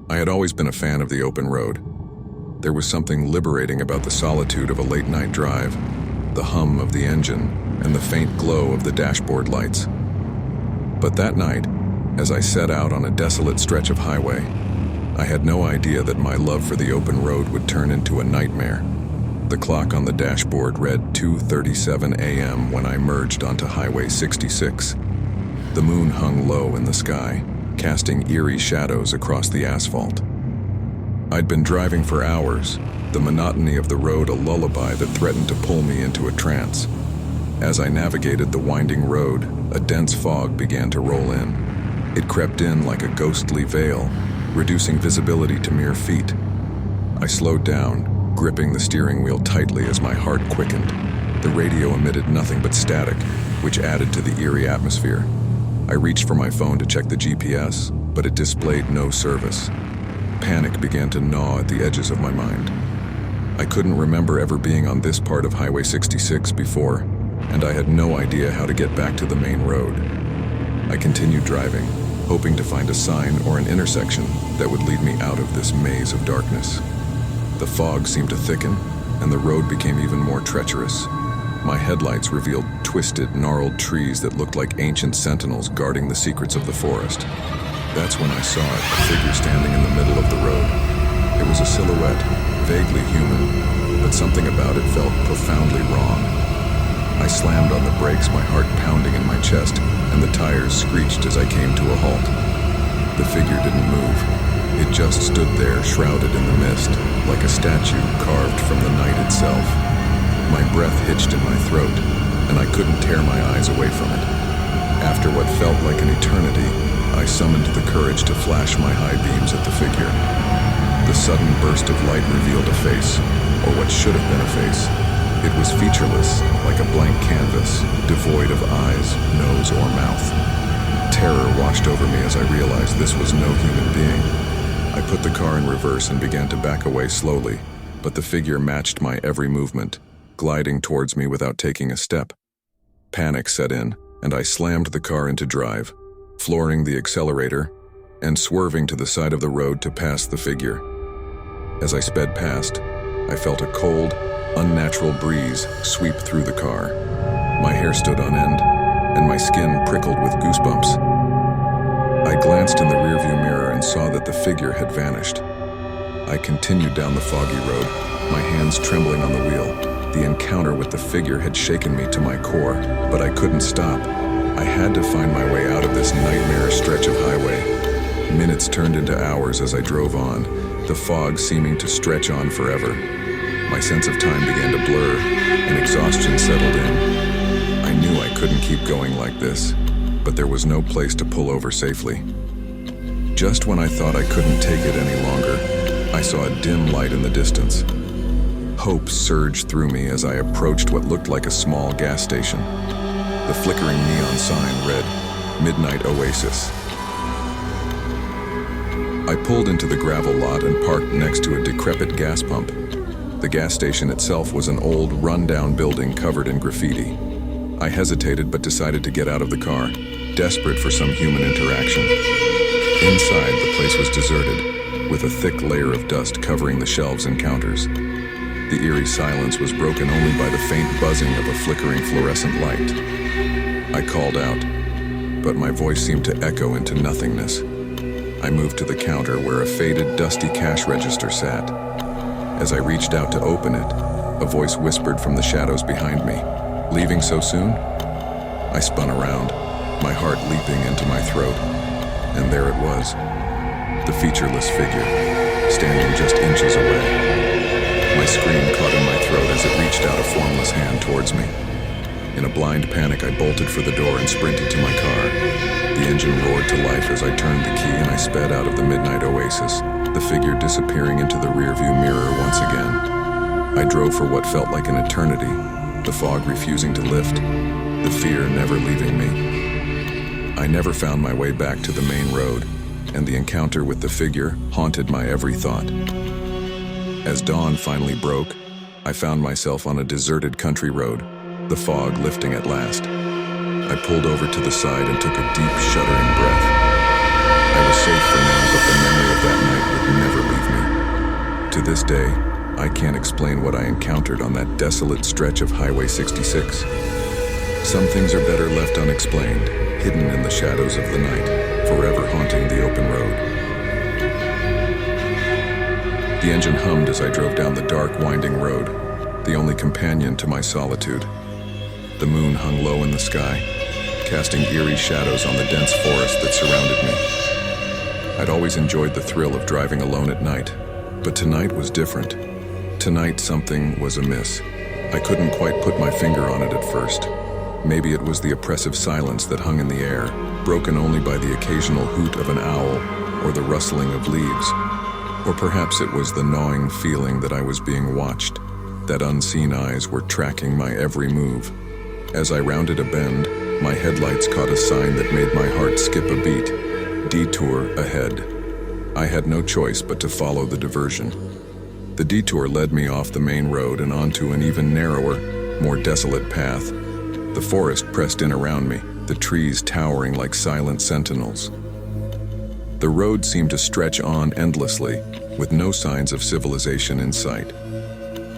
I had always been a fan of the open road. There was something liberating about the solitude of a late-night drive, the hum of the engine, and the faint glow of the dashboard lights. But that night, as I set out on a desolate stretch of highway, I had no idea that my love for the open road would turn into a nightmare. The clock on the dashboard read 2:37 a.m. when I merged onto Highway 66. The moon hung low in the sky, casting eerie shadows across the asphalt. I'd been driving for hours, the monotony of the road a lullaby that threatened to pull me into a trance. As I navigated the winding road, a dense fog began to roll in. It crept in like a ghostly veil, reducing visibility to mere feet. I slowed down, gripping the steering wheel tightly as my heart quickened. The radio emitted nothing but static, which added to the eerie atmosphere. I reached for my phone to check the GPS, but it displayed no service. Panic began to gnaw at the edges of my mind. I couldn't remember ever being on this part of Highway 66 before, and I had no idea how to get back to the main road. I continued driving, hoping to find a sign or an intersection that would lead me out of this maze of darkness. The fog seemed to thicken, and the road became even more treacherous. My headlights revealed twisted, gnarled trees that looked like ancient sentinels guarding the secrets of the forest. That's when I saw it, a figure standing in the middle of the road. It was a silhouette, vaguely human, but something about it felt profoundly wrong. I slammed on the brakes, my heart pounding in my chest, and the tires screeched as I came to a halt. The figure didn't move. It just stood there, shrouded in the mist, like a statue carved from the night itself. My breath hitched in my throat, and I couldn't tear my eyes away from it. After what felt like an eternity, I summoned the courage to flash my high beams at the figure. The sudden burst of light revealed a face, or what should have been a face. It was featureless, like a blank canvas, devoid of eyes, nose, or mouth. Terror washed over me as I realized this was no human being. I put the car in reverse and began to back away slowly, but the figure matched my every movement, gliding towards me without taking a step. Panic set in, and I slammed the car into drive, flooring the accelerator and swerving to the side of the road to pass the figure. As I sped past, I felt a cold, unnatural breeze sweep through the car. My hair stood on end, and my skin prickled with goosebumps. I glanced in the rearview mirror and saw that the figure had vanished. I continued down the foggy road, my hands trembling on the wheel. The encounter with the figure had shaken me to my core, but I couldn't stop. I had to find my way out of this nightmarish stretch of highway. Minutes turned into hours as I drove on, the fog seeming to stretch on forever. My sense of time began to blur, and exhaustion settled in. I knew I couldn't keep going like this, but there was no place to pull over safely. Just when I thought I couldn't take it any longer, I saw a dim light in the distance. Hope surged through me as I approached what looked like a small gas station. The flickering neon sign read, "Midnight Oasis." I pulled into the gravel lot and parked next to a decrepit gas pump. The gas station itself was an old, run-down building covered in graffiti. I hesitated but decided to get out of the car, desperate for some human interaction. Inside, the place was deserted, with a thick layer of dust covering the shelves and counters. The eerie silence was broken only by the faint buzzing of a flickering fluorescent light. I called out, but my voice seemed to echo into nothingness. I moved to the counter where a faded, dusty cash register sat. As I reached out to open it, a voice whispered from the shadows behind me, "Leaving so soon?" I spun around, my heart leaping into my throat, and there it was, the featureless figure, standing just inches away. My scream caught in my throat as it reached out a formless hand towards me. In a blind panic, I bolted for the door and sprinted to my car. The engine roared to life as I turned the key and I sped out of the midnight oasis, the figure disappearing into the rearview mirror once again. I drove for what felt like an eternity, the fog refusing to lift, the fear never leaving me. I never found my way back to the main road, and the encounter with the figure haunted my every thought. As dawn finally broke, I found myself on a deserted country road, the fog lifting at last. I pulled over to the side and took a deep, shuddering breath. I was safe for now, but the memory of that night would this day, I can't explain what I encountered on that desolate stretch of Highway 66. Some things are better left unexplained, hidden in the shadows of the night, forever haunting the open road. The engine hummed as I drove down the dark, winding road, the only companion to my solitude. The moon hung low in the sky, casting eerie shadows on the dense forest that surrounded me. I'd always enjoyed the thrill of driving alone at night, but tonight was different. Tonight something was amiss. I couldn't quite put my finger on it at first. Maybe it was the oppressive silence that hung in the air, broken only by the occasional hoot of an owl or the rustling of leaves. Or perhaps it was the gnawing feeling that I was being watched, that unseen eyes were tracking my every move. As I rounded a bend, my headlights caught a sign that made my heart skip a beat. Detour ahead. I had no choice but to follow the diversion. The detour led me off the main road and onto an even narrower, more desolate path. The forest pressed in around me, the trees towering like silent sentinels. The road seemed to stretch on endlessly, with no signs of civilization in sight.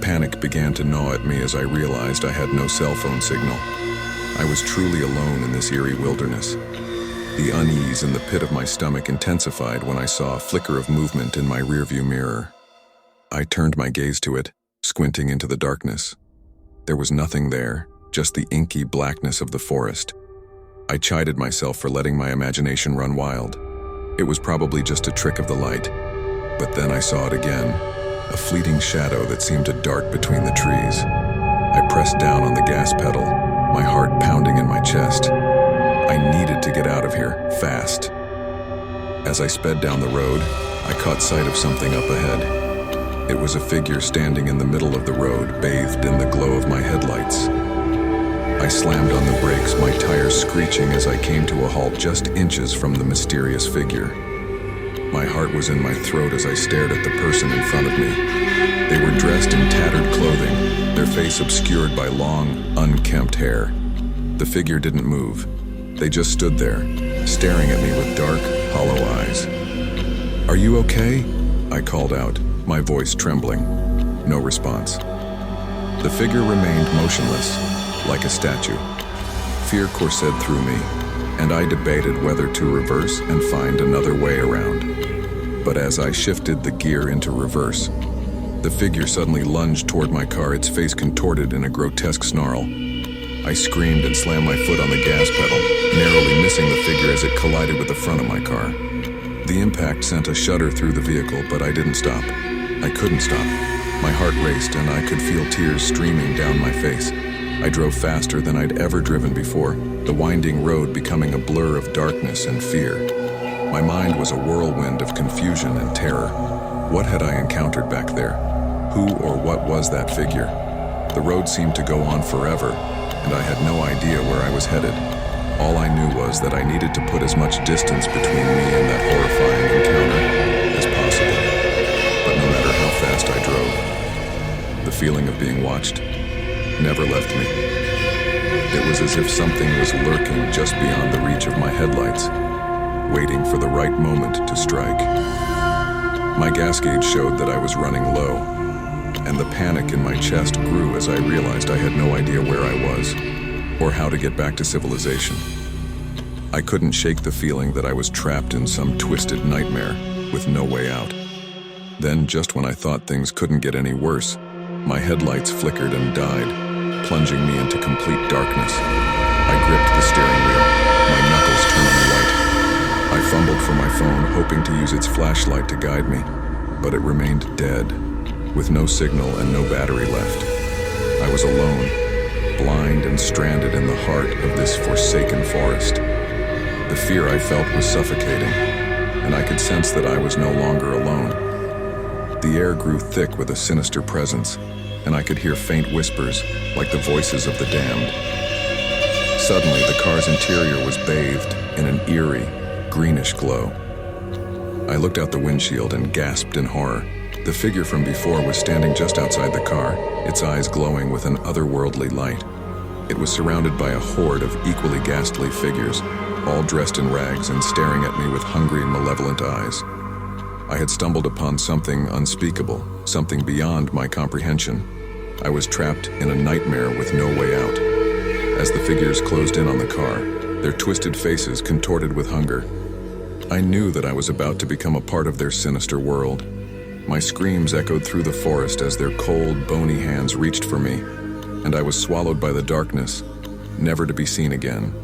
Panic began to gnaw at me as I realized I had no cell phone signal. I was truly alone in this eerie wilderness. The unease in the pit of my stomach intensified when I saw a flicker of movement in my rearview mirror. I turned my gaze to it, squinting into the darkness. There was nothing there, just the inky blackness of the forest. I chided myself for letting my imagination run wild. It was probably just a trick of the light. But then I saw it again, a fleeting shadow that seemed to dart between the trees. I pressed down on the gas pedal, my heart pounding in my chest. I needed to get out of here, fast. As I sped down the road, I caught sight of something up ahead. It was a figure standing in the middle of the road, bathed in the glow of my headlights. I slammed on the brakes, my tires screeching as I came to a halt just inches from the mysterious figure. My heart was in my throat as I stared at the person in front of me. They were dressed in tattered clothing, their face obscured by long, unkempt hair. The figure didn't move. They just stood there, staring at me with dark, hollow eyes. "Are you okay?" I called out, my voice trembling. No response. The figure remained motionless, like a statue. Fear coursed through me, and I debated whether to reverse and find another way around. But as I shifted the gear into reverse, the figure suddenly lunged toward my car, its face contorted in a grotesque snarl. I screamed and slammed my foot on the gas pedal, narrowly missing the figure as it collided with the front of my car. The impact sent a shudder through the vehicle, but I didn't stop. I couldn't stop. My heart raced and I could feel tears streaming down my face. I drove faster than I'd ever driven before, the winding road becoming a blur of darkness and fear. My mind was a whirlwind of confusion and terror. What had I encountered back there? Who or what was that figure? The road seemed to go on forever, and I had no idea where I was headed. All I knew was that I needed to put as much distance between me and that horrifying encounter as possible. But no matter how fast I drove, the feeling of being watched never left me. It was as if something was lurking just beyond the reach of my headlights, waiting for the right moment to strike. My gas gauge showed that I was running low, and the panic in my chest grew as I realized I had no idea where I was, or how to get back to civilization. I couldn't shake the feeling that I was trapped in some twisted nightmare with no way out. Then, just when I thought things couldn't get any worse, my headlights flickered and died, plunging me into complete darkness. I gripped the steering wheel, my knuckles turning white. I fumbled for my phone, hoping to use its flashlight to guide me, but it remained dead, with no signal and no battery left. I was alone, blind and stranded in the heart of this forsaken forest. The fear I felt was suffocating, and I could sense that I was no longer alone. The air grew thick with a sinister presence, and I could hear faint whispers, like the voices of the damned. Suddenly, the car's interior was bathed in an eerie, greenish glow. I looked out the windshield and gasped in horror. The figure from before was standing just outside the car, its eyes glowing with an otherworldly light. It was surrounded by a horde of equally ghastly figures, all dressed in rags and staring at me with hungry, malevolent eyes. I had stumbled upon something unspeakable, something beyond my comprehension. I was trapped in a nightmare with no way out. As the figures closed in on the car, their twisted faces contorted with hunger, I knew that I was about to become a part of their sinister world. My screams echoed through the forest as their cold, bony hands reached for me, and I was swallowed by the darkness, never to be seen again.